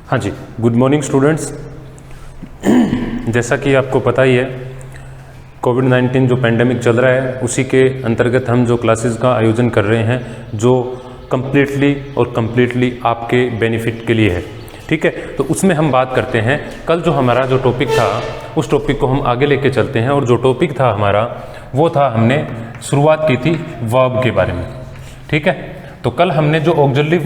हाँ जी, good morning students. जैसा कि आपको पता ही है, कोविड-19 जो पेंडेमिक चल रहा है उसी के अंतर्गत हम जो क्लासेस का आयोजन कर रहे हैं, जो कम्प्लीटली आपके बेनिफिट के लिए है। ठीक है, तो उसमें हम बात करते हैं। कल जो हमारा जो टॉपिक था उस टॉपिक को हम आगे लेके चलते हैं, और जो टॉपिक था हमारा वो था, हमने शुरुआत की थी वर्ब के बारे में। ठीक है, तो कल हमने जो ऑक्सिलरी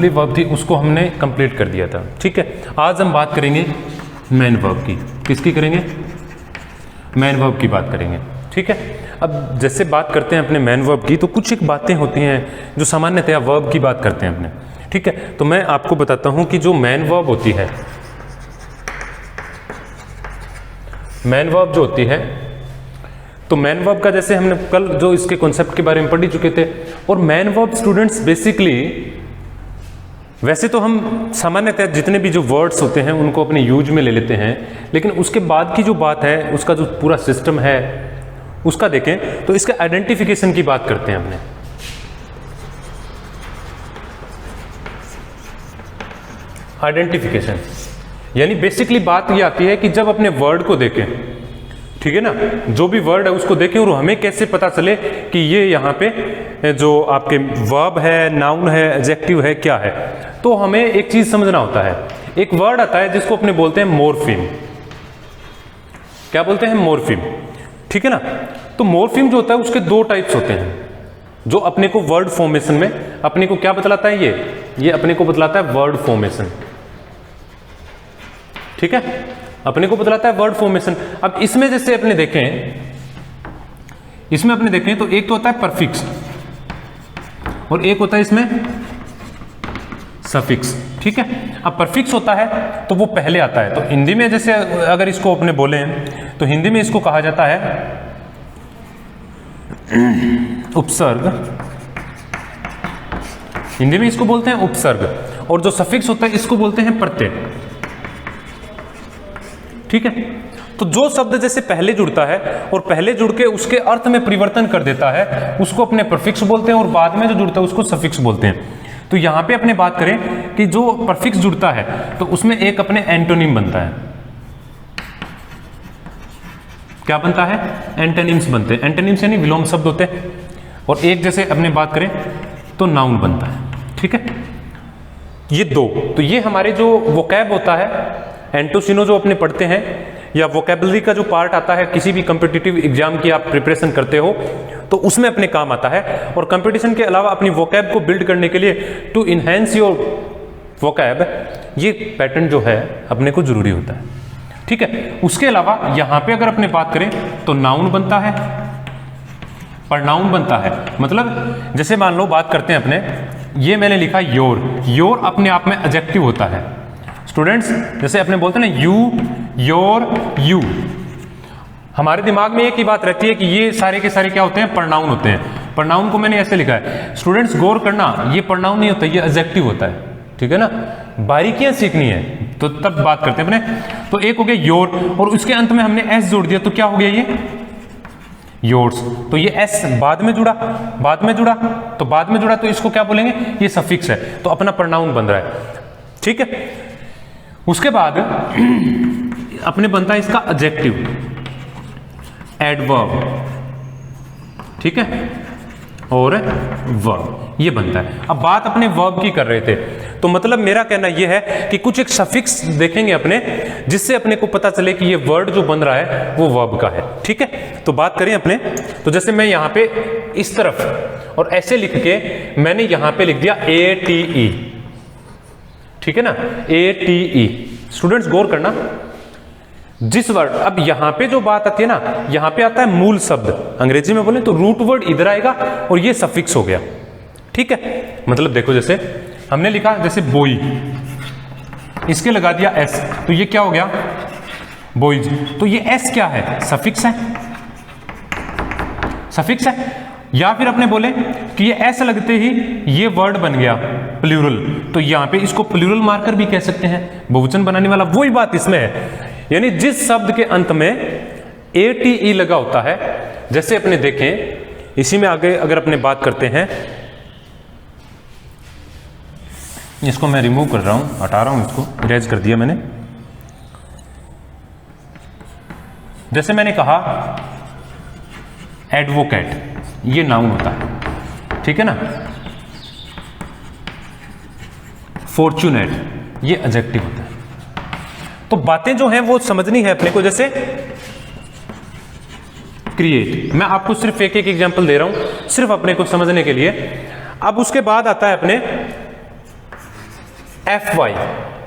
वर्ब थी उसको हमने कंप्लीट कर दिया था। ठीक है, आज हम बात करेंगे मेन वर्ब की। किसकी करेंगे? मेन वर्ब की बात करेंगे। ठीक है, अब जैसे बात करते हैं अपने मेन वर्ब की, तो कुछ एक बातें होती हैं जो सामान्यतया वर्ब की बात करते हैं अपने। ठीक है, तो मैं आपको बताता हूं कि जो मेन वर्ब होती है, मेन वर्ब जो होती है, तो मेन वर्ब का जैसे हमने कल जो इसके कॉन्सेप्ट के बारे में पढ़ ही चुके थे। और मेन वर्ब स्टूडेंट्स बेसिकली, वैसे तो हम सामान्यतः जितने भी जो वर्ड्स होते हैं उनको अपने यूज में ले लेते हैं, लेकिन उसके बाद की जो बात है, उसका जो पूरा सिस्टम है उसका देखें तो इसके आइडेंटिफिकेशन की बात करते हैं हमने। आइडेंटिफिकेशन यानी बेसिकली बात ये आती है कि जब अपने वर्ड को देखें, ठीक है ना, जो भी वर्ड है उसको देखें और हमें कैसे पता चले कि ये यहाँ पे जो आपके वर्ब है, नाउन है, एडजेक्टिव है, क्या है। तो हमें एक चीज समझना होता है। एक वर्ड आता है जिसको अपने बोलते हैं मोर्फिम। क्या बोलते हैं? मोर्फिम। ठीक है ना, तो मोर्फिम जो होता है उसके दो टाइप्स होते हैं, जो अपने को वर्ड फॉर्मेशन में अपने को क्या बतलाता है, ये अपने को बतलाता है वर्ड फॉर्मेशन। ठीक है, अपने को बतलाता है वर्ड फॉर्मेशन। अब इसमें जैसे अपने देखें, तो एक तो होता है परफिक्स और एक होता है इसमें सफिक्स। ठीक है, अब परफिक्स होता है तो वो पहले आता है। तो हिंदी में जैसे अगर इसको अपने बोले तो हिंदी में इसको कहा जाता है उपसर्ग। हिंदी में इसको बोलते हैं उपसर्ग। और जो सफिक्स होता है इसको बोलते हैं प्रत्यय। ठीक है, तो जो शब्द जैसे पहले जुड़ता है और पहले जुड़ के उसके अर्थ में परिवर्तन कर देता है उसको अपने प्रफिक्स बोलते हैं, और बाद में जो जुड़ता है उसको सफिक्स बोलते हैं। तो यहां पे अपने बात करें कि जो प्रफिक्स जुड़ता है तो उसमें एक अपने एंटोनिम बनता है। क्या बनता है? एंटोनिम्स बनते हैं। एंटोनिम्स यानी विलोम शब्द होते हैं। और एक जैसे अपने बात करें तो नाउन बनता है। ठीक है, ये दो, तो ये हमारे जो वोकैब होता है, एंटोसिनो जो अपने पढ़ते हैं, या वोकैबुलरी का जो पार्ट आता है किसी भी कॉम्पिटिटिव एग्जाम की आप प्रिपरेशन करते हो तो उसमें अपने काम आता है। और कंपटीशन के अलावा अपनी वोकैब को बिल्ड करने के लिए, टू इनहेंस योर वोकैब, ये पैटर्न जो है अपने को जरूरी होता है। ठीक है, उसके अलावा यहां पे अगर अपने बात करें तो नाउन बनता है, प्रनाउन बनता है। मतलब जैसे मान लो बात करते हैं अपने, ये मैंने लिखा योर अपने आप में एडजेक्टिव होता है। स्टूडेंट्स जैसे अपने बोलते हैं ना यू, योर, यू, हमारे दिमाग में एक ही बात रहती है कि ये सारे के सारे क्या होते हैं? प्रनाउन होते हैं। प्रनाउन को मैंने ऐसे लिखा है। स्टूडेंट्स गौर करना, ये प्रनाउन नहीं होता, ये एडजेक्टिव होता है। ठीक है ना, बारीकियां सीखनी है तो तब बात करते हैं अपने। तो एक हो गया योर, और उसके अंत में हमने एस जोड़ दिया तो क्या हो गया? ये योर्स। तो ये एस बाद में जुड़ा तो इसको क्या बोलेंगे? ये सफिक्स है, तो अपना प्रनाउन बन रहा है। ठीक है, उसके बाद अपने बनता है इसका एडजेक्टिव, एडवर्ब। ठीक है, और वर्ब, ये बनता है। अब बात अपने वर्ब की कर रहे थे, तो मतलब मेरा कहना यह है कि कुछ एक सफिक्स देखेंगे अपने, जिससे अपने को पता चले कि ये वर्ड जो बन रहा है वो वर्ब का है। ठीक है, तो बात करें अपने, तो जैसे मैं यहां पे इस तरफ और ऐसे लिख के मैंने यहां पे लिख दिया ATE। ठीक है ना, ATE। स्टूडेंट्स गौर करना, जिस वर्ड, अब यहां पे जो बात आती है ना, यहां पे आता है मूल शब्द। अंग्रेजी में बोले तो रूट वर्ड इधर आएगा और ये सफिक्स हो गया। ठीक है, मतलब देखो जैसे हमने लिखा जैसे बोई, इसके लगा दिया एस, तो ये क्या हो गया? बॉयज। तो ये एस क्या है? सफिक्स है, सफिक्स है। या फिर अपने बोले कि ये एस लगते ही ये वर्ड बन गया प्लूरल, तो यहां पे इसको प्लूरल मार्कर भी कह सकते हैं, बहुवचन बनाने वाला। वही बात इसमें है, यानी जिस शब्द के अंत में ATE लगा होता है, जैसे अपने देखें इसी में आगे अगर अपने बात करते हैं इसको मैं रिमूव कर रहा हूँ, हटा रहा हूँ, इसको इरेज कर दिया मैंने। जैसे मैंने कहा एडवोकेट, ये नाउन होता है, ठीक है ना। फॉर्चूनेट, ये एडजेक्टिव होता है। तो बातें जो हैं वो समझनी है अपने को। जैसे क्रिएट, मैं आपको सिर्फ एक एक एग्जांपल दे रहा हूं सिर्फ अपने को समझने के लिए। अब उसके बाद आता है अपने FY,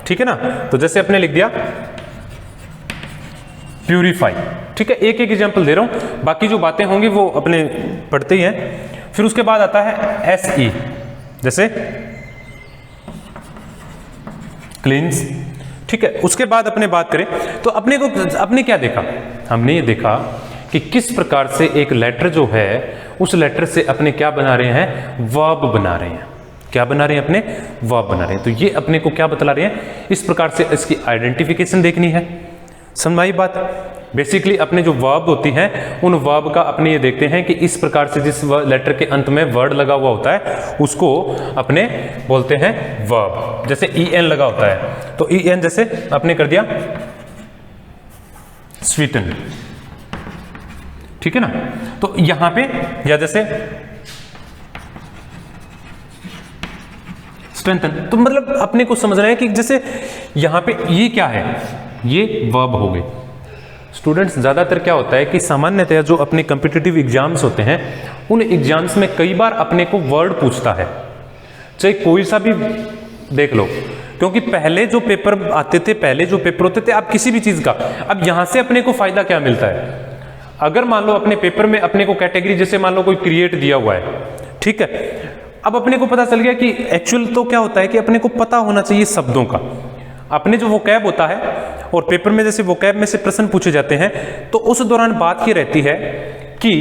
ठीक है ना। तो जैसे अपने लिख दिया प्यूरिफाई, ठीक है। एक एक एग्जांपल दे रहा हूं, बाकी जो बातें होंगी वो अपने पढ़ते ही हैं। फिर उसके बाद आता है SE, जैसे क्लींस, ठीक है। उसके बाद अपने बात करें तो अपने क्या देखा, हमने ये देखा कि किस प्रकार से एक लेटर जो है उस लेटर से अपने क्या बना रहे हैं, वर्ब बना रहे हैं। क्या बना रहे हैं, अपने वर्ब बना रहे हैं। तो ये अपने को क्या बतला रहे हैं, इस प्रकार से इसकी आइडेंटिफिकेशन देखनी है। समझ आई बात। बेसिकली अपने जो वर्ब होती हैं उन वर्ब का अपने ये देखते हैं कि इस प्रकार से जिस लेटर के अंत में वर्ड लगा हुआ होता है उसको अपने बोलते हैं वर्ब। जैसे EN लगा होता है तो EN जैसे अपने कर दिया स्वीटन, ठीक है ना। तो यहां पे या जैसे स्ट्रेंथन, तो मतलब अपने को समझना है कि जैसे यहां पे ये क्या है, ये वर्ब हो गए। स्टूडेंट्स ज़्यादातर क्या होता है कि सामान्यतः जो अपने कॉम्पिटिटिव एग्जाम्स होते हैं उन एग्जाम्स में कई बार अपने को वर्ड पूछता है, चाहे कोई सा भी देख लो। क्योंकि पहले जो पेपर आते थे, पहले जो पेपर होते थे, आप किसी भी चीज़ का, अब यहाँ से अपने को फायदा क्या मिलता है। अगर मान लो अपने पेपर में अपने को कैटेगरी, जैसे मान लो कोई क्रिएट दिया हुआ है, ठीक है। अब अपने को पता चल गया कि एक्चुअल तो क्या होता है कि अपने को पता होना चाहिए शब्दों का। अपने जो वोकैब होता है और पेपर में जैसे वोकैब में से प्रश्न पूछे जाते हैं तो उस दौरान बात ये रहती है कि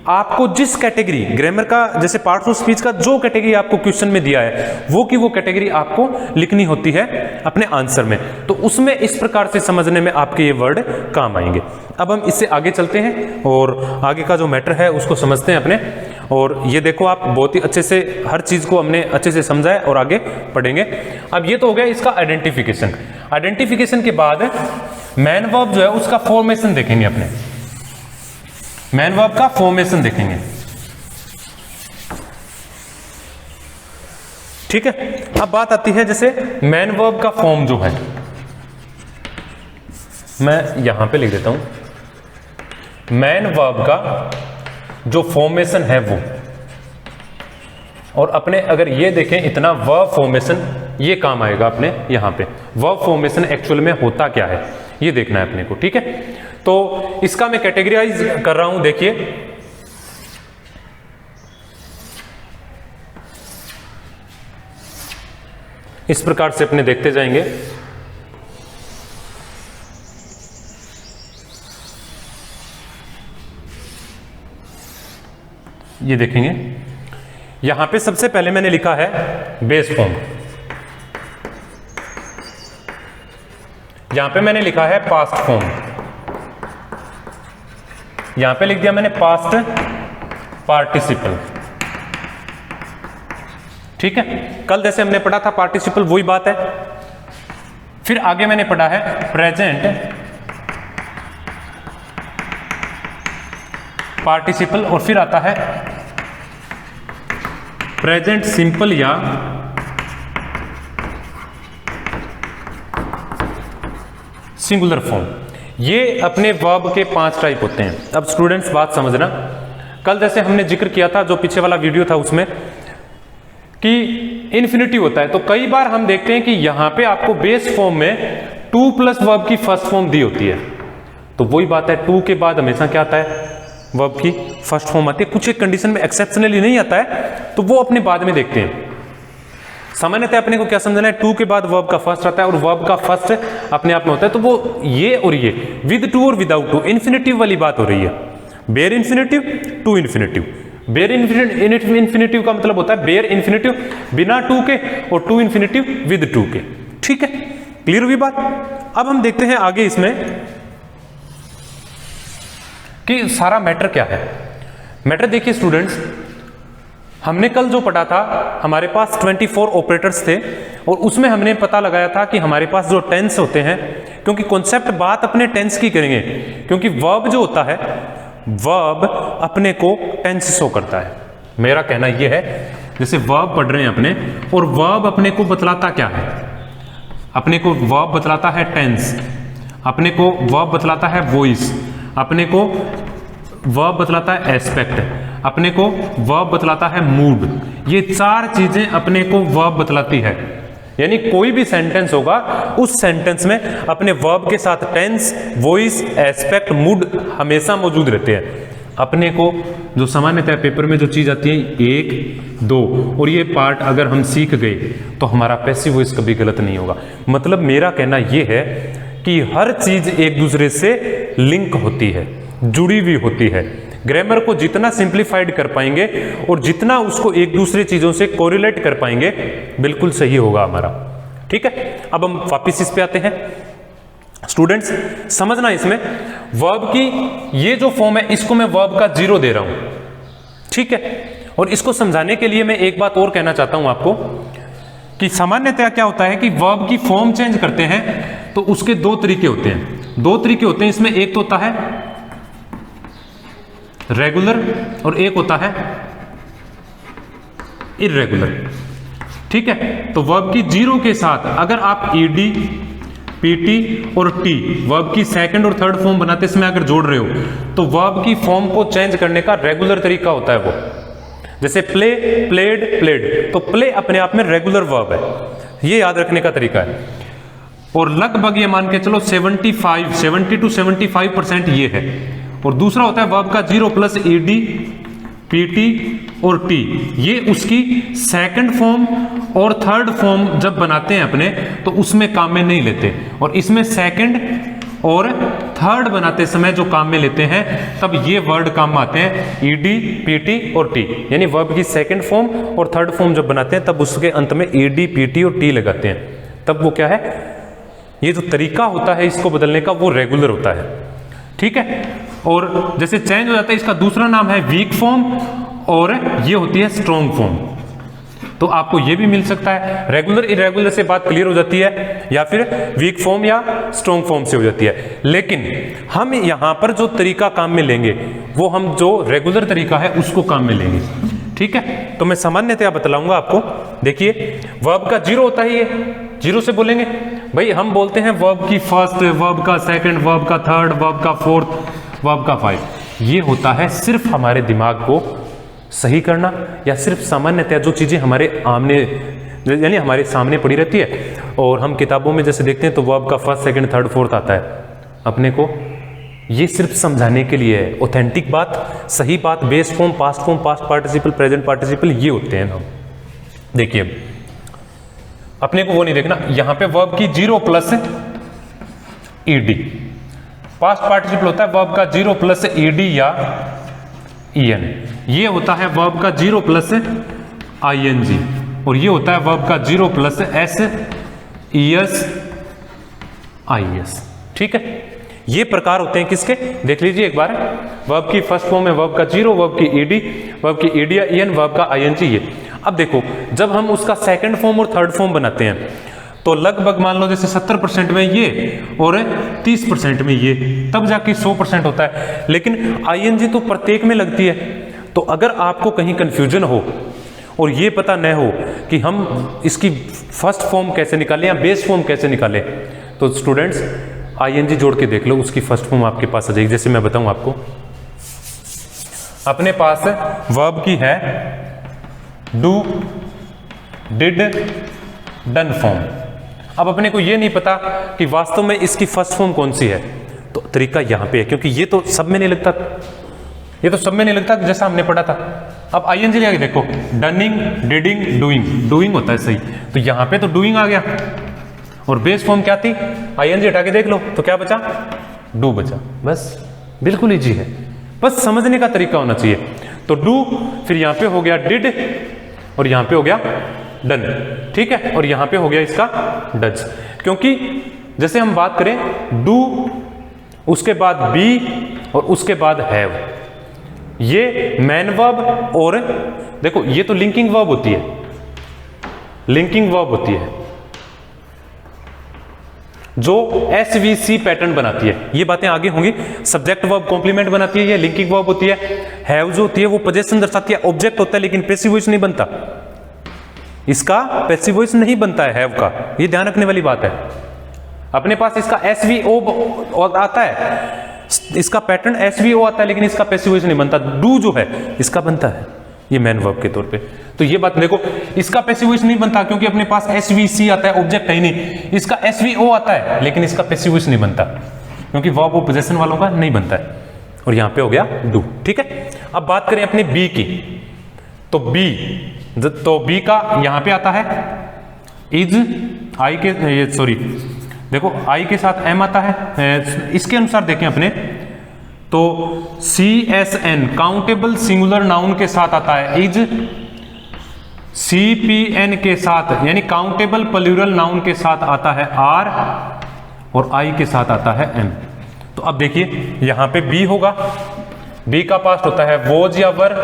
आपको जिस कैटेगरी ग्रामर का, जैसे पार्ट्स ऑफ स्पीच का जो कैटेगरी आपको क्वेश्चन में दिया है वो कैटेगरी आपको लिखनी होती है अपने आंसर में। तो उसमें इस प्रकार से समझने में आपके ये वर्ड काम आएंगे। अब हम इससे आगे चलते हैं और आगे का जो मैटर है उसको समझते हैं अपने। और ये देखो आप बहुत ही अच्छे से हर चीज को हमने अच्छे से समझा है और आगे पढ़ेंगे। अब ये तो हो गया इसका आइडेंटिफिकेशन। आइडेंटिफिकेशन के बाद मैन वर्ब जो है उसका फॉर्मेशन देखेंगे अपने। मैन वर्ब का फॉर्मेशन देखेंगे, ठीक है। अब बात आती है जैसे मैन वर्ब का फॉर्म जो है, मैं यहां पे लिख देता हूं मैन वर्ब का जो फॉर्मेशन है वो। और अपने अगर ये देखें इतना वर्ब फॉर्मेशन ये काम आएगा अपने यहां पे। वर्ब फॉर्मेशन एक्चुअल में होता क्या है ये देखना है अपने को, ठीक है। तो इसका मैं कैटेगराइज कर रहा हूं, देखिए इस प्रकार से अपने देखते जाएंगे। ये देखेंगे यहां पे सबसे पहले मैंने लिखा है बेस फॉर्म, यहां पे मैंने लिखा है पास्ट फॉर्म, यहां पे लिख दिया मैंने पास्ट पार्टिसिपल, ठीक है। कल जैसे हमने पढ़ा था पार्टिसिपल वही बात है। फिर आगे मैंने पढ़ा है प्रेजेंट पार्टिसिपल और फिर आता है प्रेजेंट सिंपल या सिंगुलर फॉर्म। ये अपने वर्ब के 5 टाइप होते हैं। अब स्टूडेंट्स बात समझना, कल जैसे हमने जिक्र किया था जो पीछे वाला वीडियो था उसमें कि इन्फिनिटिव होता है। तो कई बार हम देखते हैं कि यहां पे आपको बेस फॉर्म में 2 प्लस वर्ब की फर्स्ट फॉर्म दी होती है। तो वही बात है, 2 के बाद हमेशा क्या आता है, वर्ब की फर्स्ट फॉर्म आती है। कुछ एक कंडीशन में एक्सेप्शनली नहीं आता है तो वो अपने बाद में देखते हैं। सामान्यतः अपने को क्या समझना है, 2 के बाद वर्ब का फर्स्ट आता है और वर्ब का फर्स्ट अपने आप में होता है। तो वो ये और ये विद 2 और विदाउट 2 इन्फिनिटिव वाली बात हो रही है। Bare infinitive, to infinitive. Bare infinitive का मतलब होता है बेयर इन्फिनिटिव बिना 2 के और टू इन्फिनिटिव विद 2 के, ठीक है। क्लियर हुई बात। अब हम देखते हैं आगे इसमें कि सारा मैटर क्या है। मैटर देखिए स्टूडेंट्स, हमने कल जो पढ़ा था, हमारे पास 24 ऑपरेटर्स थे और उसमें हमने पता लगाया था कि हमारे पास जो टेंस होते हैं, क्योंकि कॉन्सेप्ट बात अपने टेंस की करेंगे, क्योंकि वर्ब जो होता है, वर्ब अपने को टेंस शो करता है। मेरा कहना यह है, जैसे वर्ब पढ़ रहे हैं अपने, और वर्ब अपने को बतलाता क्या है? अपने को वर्ब बतलाता है टेंस, अपने को वर्ब बतलाता है वॉइस, अपने को वर्ब बतलाता है एस्पेक्ट, अपने को वर्ब बतलाता है मूड। ये चार चीजें अपने को वर्ब बतलाती है। यानी कोई भी सेंटेंस होगा, उस सेंटेंस में अपने वर्ब के साथ टेंस, वॉइस, एस्पेक्ट, मूड हमेशा मौजूद रहते हैं। अपने को जो सामान्यतः पेपर में जो चीज आती है 1, 2, और ये पार्ट अगर हम सीख गए तो हमारा पैसिव वॉइस कभी गलत नहीं होगा। मतलब मेरा कहना यह है कि हर चीज एक दूसरे से लिंक होती है, जुड़ी हुई होती है। ग्रामर को जितना सिंप्लीफाइड कर पाएंगे और जितना उसको एक दूसरे चीजों से कोरिलेट कर पाएंगे, बिल्कुल सही होगा हमारा। ठीक है, अब हम वापिस इस पे आते हैं। स्टूडेंट्स समझना, इसमें वर्ब की ये जो फॉर्म है, इसको मैं वर्ब का 0 दे रहा हूं। ठीक है, और इसको समझाने के लिए मैं एक बात और कहना चाहता हूं आपको कि सामान्यतः क्या होता है कि वर्ब की फॉर्म चेंज करते हैं तो उसके 2 तरीके होते हैं। 2 तरीके होते हैं इसमें, एक तो होता है रेगुलर और एक होता है इर्रेगुलर। ठीक है, तो वर्ब की 0 के साथ अगर आप ईडी, पीटी और टी वर्ब की सेकंड और थर्ड फॉर्म बनाते समय अगर जोड़ रहे हो तो वर्ब की फॉर्म को चेंज करने का रेगुलर तरीका होता है वो। जैसे प्ले, प्लेड, प्लेड, तो प्ले अपने आप में रेगुलर वर्ब है, ये याद रखने का तरीका है। और लगभग ये मान के चलो 70 to 75% ये है। और दूसरा होता है वर्ब का 0 प्लस ईडी, पीटी और टी, ये उसकी सेकंड फॉर्म और थर्ड फॉर्म जब बनाते हैं अपने तो उसमें काम में नहीं लेते, और इसमें सेकंड और थर्ड बनाते समय जो काम में लेते हैं तब ये वर्ड काम में आते हैं, ईडी, पीटी और टी। यानी वर्ब की सेकंड फॉर्म और थर्ड फॉर्म जब बनाते हैं तब उसके अंत में ईडी, पीटी और टी लगाते हैं, तब वो क्या है, ये जो तरीका होता है इसको बदलने का वो रेगुलर होता है। ठीक है, और जैसे चेंज हो जाता है, इसका दूसरा नाम है वीक फॉर्म और ये होती है स्ट्रॉन्ग फॉर्म। तो आपको ये भी मिल सकता है, रेगुलर इरेगुलर से बात क्लियर हो जाती है, या फिर वीक फॉर्म या स्ट्रॉन्ग फॉर्म से हो जाती है। लेकिन हम यहां पर जो तरीका काम में लेंगे वो हम जो रेगुलर तरीका है उसको काम में लेंगे। ठीक है, तो मैं सामान्यतया बतलाऊंगा आपको। देखिए वर्ब का 0 होता है, ये 0 से बोलेंगे भाई, हम बोलते हैं वर्ब की फर्स्ट, वर्ब का सेकंड, वर्ब का थर्ड, वर्ब का फोर्थ, वर्ब का 5। ये होता है सिर्फ हमारे दिमाग को सही करना, या सिर्फ सामान्यतः जो चीजें हमारे आमने यानी हमारे सामने पड़ी रहती है और हम किताबों में जैसे देखते हैं तो वर्ब का फर्स्ट, सेकंड, थर्ड, फोर्थ आता है, अपने को ये सिर्फ समझाने के लिए है। ऑथेंटिक बात, सही बात, base form, past form, past participle, present participle, ये होते हैं नाम। देखिए अपने को वो नहीं देखना, यहां पे वर्ब की 0 प्लस ईडी, पास्ट पार्टिसिपल होता है वर्ब का 0 प्लस ईडी या ईएन, ये होता है वर्ब का 0 प्लस आईएनजी, और ये होता है वर्ब का 0 प्लस एस, ईएस, आईएस। ठीक है, ये प्रकार होते हैं किसके, देख लीजिए एक बार। वर्ब की फर्स्ट फॉर्म है वर्ब का 0, वर्ब की ईडी, वर्ब की ईडी या ईएन, वर्ब का आईएनजी। ये अब देखो जब हम उसका सेकंड फॉर्म और थर्ड फॉर्म बनाते हैं तो लगभग मान लो जैसे 70% में ये और 30% में ये, तब जाके 100% होता है। लेकिन आईएनजी तो प्रत्येक में लगती है। तो अगर आपको कहीं कंफ्यूजन हो और ये पता न हो कि हम इसकी फर्स्ट फॉर्म कैसे निकालें या बेस फॉर्म कैसे निकालें, तो स्टूडेंट्स आईएनजी जोड़ के देख लो, उसकी फर्स्ट फॉर्म आपके पास आ जाएगी। जैसे मैं बताऊं आपको, अपने पास वर्ब की है डू, डिड, डन फॉर्म। अब अपने को ये नहीं पता कि वास्तव में इसकी फर्स्ट फॉर्म कौन सी है, तो तरीका यहां पे है, क्योंकि ये तो सब में नहीं लगता, ये तो सब में नहीं लगता जैसा हमने पढ़ा था। अब आईएनजी आगे देखो, डनिंग, डिडिंग, डूइंग, डूइंग होता है सही, तो यहां पे तो डूइंग आ गया, और बेस फॉर्म क्या थी, आईएनजी हटा के देख लो तो क्या बचा, डू बचा। बस बिल्कुल इजी है, बस समझने का तरीका होना चाहिए। तो डू, फिर यहां पे हो गया डिड, और यहां पे हो गया डन। ठीक है, और यहां पे हो गया इसका डज, क्योंकि जैसे हम बात करें डू, उसके बाद बी और उसके बाद हैव, ये मेन वर्ब, और देखो ये तो लिंकिंग वर्ब होती है, लिंकिंग वर्ब होती है जो एसवीसी पैटर्न बनाती है। ये बातें आगे होंगी। सब्जेक्ट वर्ब कॉम्प्लीमेंट बनाती है, ये लिंकिंग वर्ब होती है। हैव जो होती है वो पोजेशन दर्शाती है, ऑब्जेक्ट होता है लेकिन पैसिव वॉइस नहीं बनता, इसका पैसिव वॉइस नहीं बनता है हैव का, ये ध्यान रखने वाली बात है। अपने पास इसका एसवीओ आता है, इसका पैटर्न एसवीओ आता है लेकिन इसका पैसिव वॉइस नहीं बनता। डू जो है इसका बनता है, ये मेन वर्ब के तौर पे। तो ये बात देखो, इसका पैसिव वॉइस नहीं बनता क्योंकि अपने पास एसवीसी आता है, ऑब्जेक्ट है ही नहीं। इसका एसवीओ आता है लेकिन इसका पैसिव वॉइस नहीं बनता क्योंकि वर्ब वो पोजेशन वालों का नहीं बनता है। और यहां पे हो गया डू, ठीक है। अब बात करें अपनी बी की, तो बी का यहां पे आता है इज, आई के ये सॉरी देखो आई के साथ एम आता है। इसके अनुसार देखें अपने तो CSN काउंटेबल सिंगुलर नाउन के साथ आता है इज, CPN के साथ यानी काउंटेबल प्लूरल नाउन के साथ आता है आर, और आई के साथ आता है एम। तो अब देखिए यहां पे बी होगा, बी का पास्ट होता है वॉज या वर,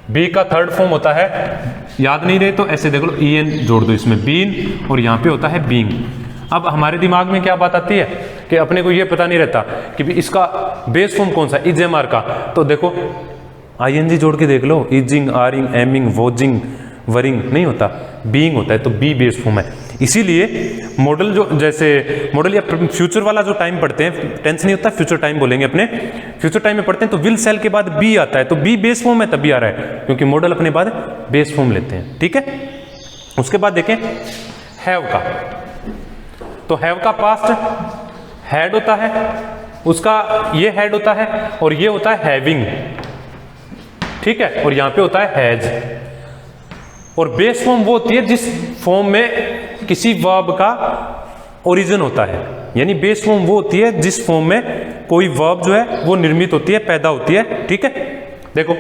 बी का थर्ड फॉर्म होता है, याद नहीं रहे तो ऐसे देख लो EN जोड़ दो इसमें, बीन, और यहां पे होता है बीइंग। अब हमारे दिमाग में क्या बात आती है कि अपने को ये पता नहीं रहता कि इसका बेस फॉर्म कौन सा, इज एम आर का। तो देखो ING जोड़ के देख लो, इजिंग, आरिंग, एमिंग, वोजिंग, वरिंग नहीं होता, बीइंग होता है, तो बी बेस फॉर्म है। इसीलिए मॉडल जो जैसे मॉडल या फ्यूचर वाला जो टाइम पढ़ते हैं, टेंस नहीं होता, फ्यूचर टाइम बोलेंगे अपने, फ्यूचर टाइम में पढ़ते हैं तो विल सेल के बाद बी आता है, तो बी बेस फॉर्म है तभी आ रहा है क्योंकि मॉडल अपने बाद बेस फॉर्म लेते हैं, ठीक है। उसके बाद देखें हैव का, तो हैव का पास्ट हैड होता है, उसका ये हैड होता है और ये होता है हैविंग, ठीक है, और यहां पे होता है हैज। और बेस फॉर्म वो होती है जिस फॉर्म में किसी वर्ब का ओरिजिन होता है, यानी बेस फॉर्म वो होती है जिस फॉर्म में कोई वर्ब जो है वो निर्मित होती है, पैदा होती है, ठीक है। देखो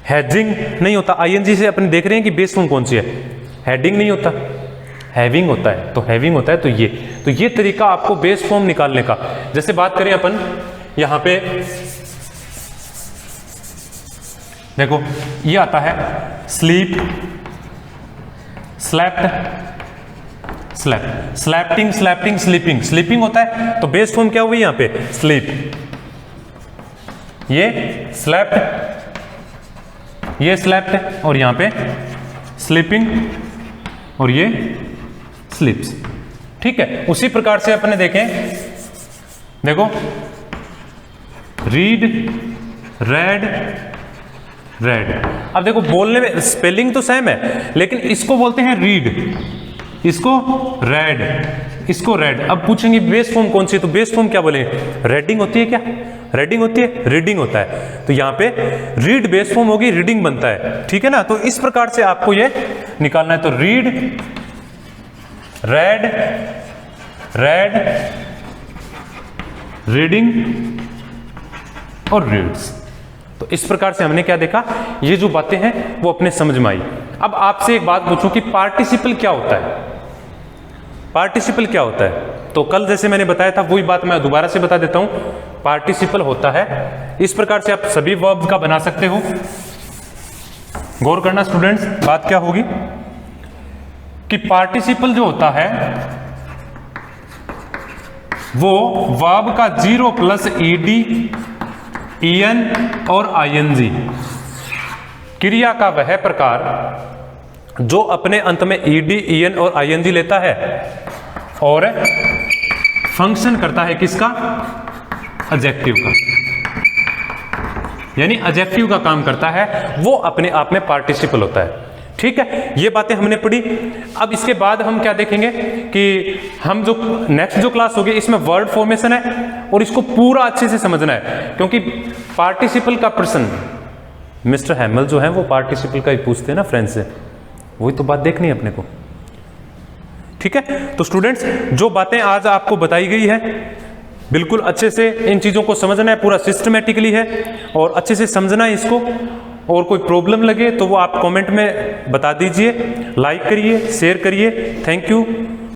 हैजिंग नहीं होता, ING से अपन देख रहे हैं कि बेस फॉर्म कौन सी है, हैडिंग नहीं होता, हैविंग होता है, तो हैविंग होता है। तो ये तरीका आपको बेस फॉर्म निकालने का। जैसे बात करें अपन यहां पे देखो ये आता है स्लीप, स्लैप्ट, स्लैप्ट, स्लैप्टिंग, स्लैप्टिंग, स्लीपिंग, स्लीपिंग होता है, तो बेस फॉर्म क्या हुई यहां पे स्लीप, ये स्लैप्ट, ये स्लैप्ट, और यहां पे स्लीपिंग, और ये स्लीप्स, ठीक है। उसी प्रकार से अपने देखें, देखो रीड, रेड, रेड। अब देखो बोलने में स्पेलिंग तो सेम है लेकिन इसको बोलते हैं रीड, इसको रेड, इसको रेड। अब पूछेंगे बेस फॉर्म कौन सी, तो बेस फॉर्म क्या बोलेंगे, रेडिंग होती है क्या, रेडिंग होती है, रीडिंग होता है, तो यहां पे रीड बेस फॉर्म होगी, रीडिंग बनता है, ठीक है ना। तो इस प्रकार से आपको ये निकालना है, तो रीड, रेड, रेड, रीडिंग और रीड्स। तो इस प्रकार से हमने क्या देखा, ये जो बातें हैं वो अपने समझ में आई। अब आपसे एक बात पूछूं कि पार्टिसिपल क्या होता है, पार्टिसिपल क्या होता है, तो कल जैसे मैंने बताया था वही बात मैं दोबारा से बता देता हूं। पार्टिसिपल होता है इस प्रकार से, आप सभी वर्ब का बना सकते हो। गौर करना स्टूडेंट्स, बात क्या होगी कि पार्टिसिपल जो होता है वो वर्ब का 0 प्लस ED, EN और ING क्रिया का वह प्रकार जो अपने अंत में ED, EN और ING लेता है और फंक्शन करता है किसका, एडजेक्टिव का, यानी एडजेक्टिव का काम करता है, वो अपने आप में पार्टिसिपल होता है, ठीक है। ये बातें हमने पढ़ी। अब इसके बाद हम क्या देखेंगे कि हम जो नेक्स्ट जो क्लास होगी इसमें वर्ड फॉर्मेशन है और इसको पूरा अच्छे से समझना है क्योंकि पार्टिसिपल का प्रश्न मिस्टर हैमल जो है वो पार्टिसिपल का ही पूछते हैं ना फ्रेंड्स से, वही तो बात देखनी है अपने को, ठीक है। तो स्टूडेंट्स जो बातें आज आपको बताई गई है बिल्कुल अच्छे से इन चीजों को समझना है, पूरा सिस्टमेटिकली है और अच्छे से समझना है इसको। और कोई प्रॉब्लम लगे तो वो आप कमेंट में बता दीजिए, लाइक करिए, शेयर करिए। Thank you.